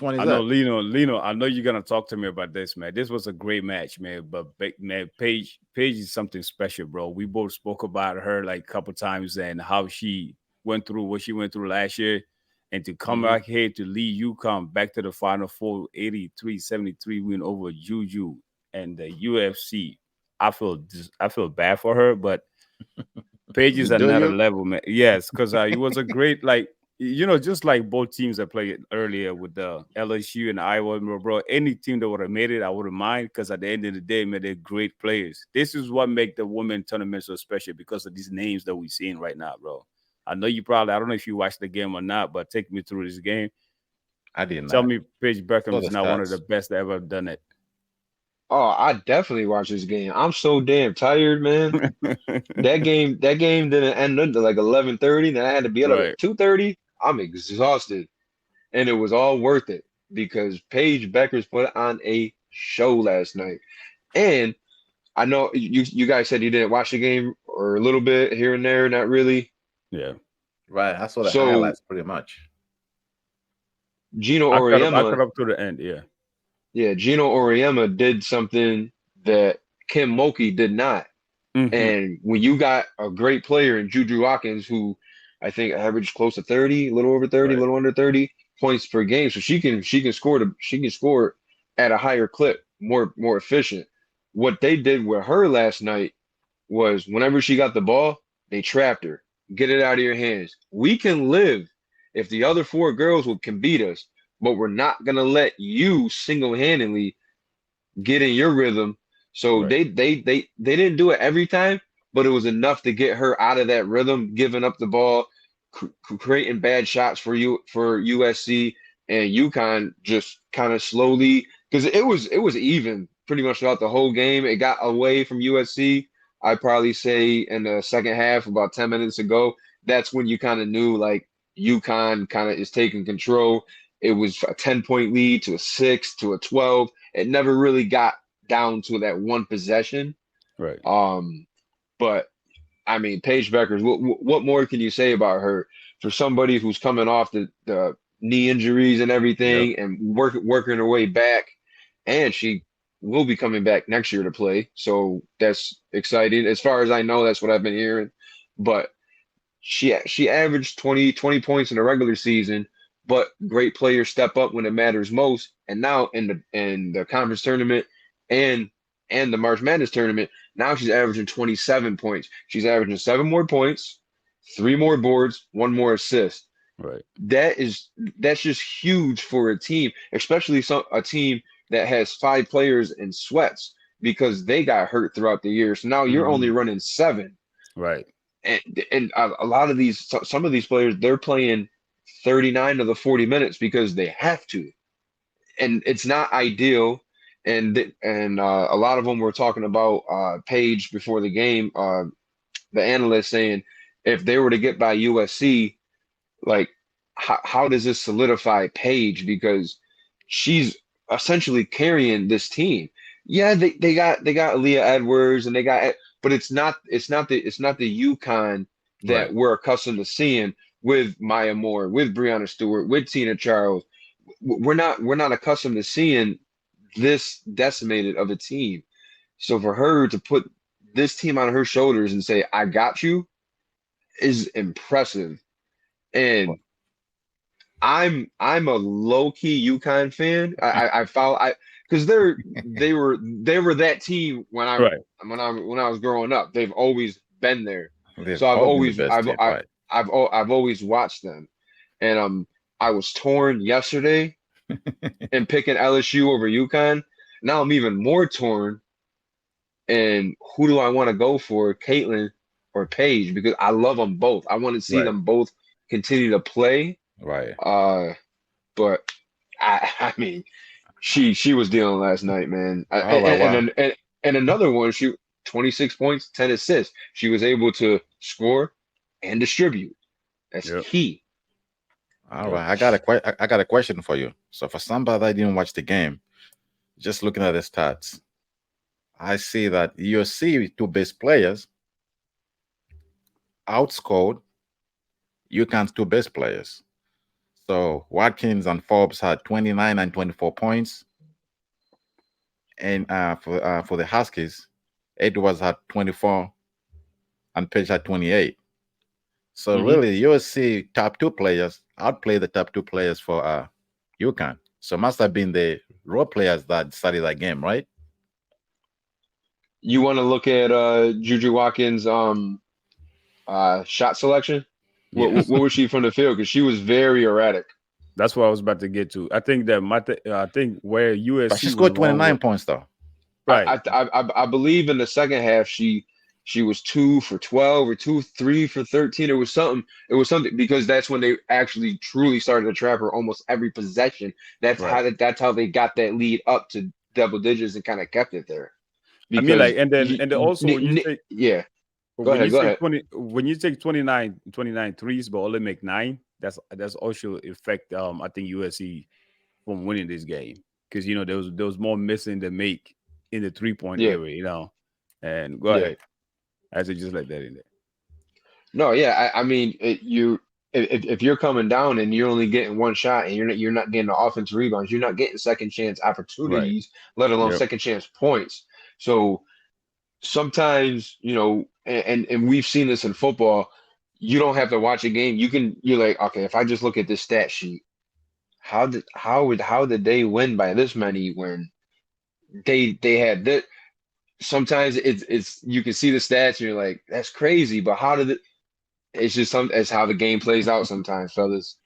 one is I know, that? Lino. I know you're gonna talk to me about this, man. This was a great match, man. But man, Paige is something special, bro. We both spoke about her like a couple times and how she went through what she went through last year, and to come Mhm. back here to lead UConn back to the Final Four, 83-73 win over JUJU and the UFC. I feel bad for her, but Paige is Do another you? level, man. Yes, because it was a great, like, just like both teams that played earlier with the LSU and Iowa, bro. Any team that would have made it, I wouldn't mind, because at the end of the day, man, they're great players. This is what make the women tournament so special, because of these names that we're seeing right now, bro. I know you probably, I don't know if you watched the game or not, but take me through this game. I did Tell not. me Paige Bueckers Saw is the not one of the stats. best that ever done it. Oh, I definitely watched this game. I'm so damn tired, man. That game didn't end until like 11:30. Then I had to be up Right. at 2:30. I'm exhausted, and it was all worth it because Paige Bueckers put on a show last night. And I know you guys said you didn't watch the game or a little bit here and there, not really. Yeah. Right. I saw the So highlights pretty much. Gino I Auriemma, cut up to the end, yeah. yeah, Gino Auriemma did something that Kim Mulkey did not. Hmm. And when you got a great player in JUJU Watkins, who I think averaged close to 30, a little over 30, a Right. little under 30 points per game, so she can score at a higher clip, more efficient. What they did with her last night was whenever she got the ball, they trapped her. Get it out of your hands. We can live if the other four girls can beat us, but we're not gonna let you single-handedly get in your rhythm. So Right. they didn't do it every time, but it was enough to get her out of that rhythm, giving up the ball, creating bad shots for USC and UConn just kind of slowly because it was even pretty much throughout the whole game. It got away from USC. I'd probably say in the second half, about 10 minutes ago, that's when you kind of knew like UConn kind of is taking control. It was a 10-point lead to a 6 to a 12. It never really got down to that one possession. Right. Um, but I mean, Paige Bueckers, what more can you say about her for somebody who's coming off the knee injuries and Yep. everything and working her way back, and she will be coming back next year to play. So that's exciting. As far as I know, that's what I've been hearing. But she averaged 20 points in the regular season, but great players step up when it matters most. And now in the conference tournament and and the March Madness tournament, now she's averaging 27 points. She's averaging 7 more points, 3 more boards, 1 more assist. Right. That's just huge for a team, especially a team that has 5 players in sweats because they got hurt throughout the year. So now you're only Hmm. running 7 Right. and a lot of some of these players they're playing 39 of the 40 minutes because they have to, and it's not ideal. And a lot of them were talking about Paige before the game, the analyst saying if they were to get by USC, like how does this solidify Paige because she's essentially carrying this team. Yeah, they got Leah Edwards and but it's not the UConn Right. that we're accustomed to seeing with Maya Moore, with Breonna Stewart, with Tina Charles. We're not accustomed to seeing this decimated of a team. So for her to put this team on her shoulders and say, "I got you," is impressive. And I'm a low key UConn fan. I follow I because they were that team Right. when I was growing up. They've always been there. They've So I've all been the always best team, right? I've always watched them. And I was torn yesterday in picking LSU over UConn. Now I'm even more torn. And who do I want to go for, Caitlin or Paige? Because I love them both. I want to see Right. them both continue to play. Right. But I mean, she was dealing last night, man. All right. Wow. And another one, she 26 points, 10 assists. She was able to score and distribute. That's Yep. key. All Yep. right. I got a question for you. So for somebody that didn't watch the game, just looking at the stats, I see that USC two best players outscored UConn's two best players. So Watkins and Forbes had 29 and 24 points. And for the Huskies, Edwards had 24 and Paige had 28. So really, USC top 2 players outplayed the top 2 players for UConn. So must have been the role players that decided that game, right? You want to look at JUJU Watkins' shot selection? What was she from the field? Because she was very erratic. That's what I was about to get to. I think that I think where USC But she scored 29 points though. Right. I believe in the second half she was 2 for 12 or 3 for 13. It was something because that's when they actually truly started to trap her almost every possession. That's how they got that lead up to double digits and kind of kept it there. Because, I mean, like, and then also when you take Go ahead. When you take 29 threes but only make 9, that's also affect I think USC from winning this game, because there was more missing than make in the 3-point area, and go ahead. I said just like that in there. No, yeah, I mean, if you're coming down and you're only getting one shot and you're not getting the offensive rebounds, you're not getting second chance opportunities, let alone second chance points. So sometimes, and we've seen this in football, you don't have to watch a game. You're like, okay, if I just look at this stat sheet, how did they win by this many when they had that? Sometimes it's you can see the stats and you're like, that's crazy, but how did it? It's just it's how the game plays out sometimes, fellas.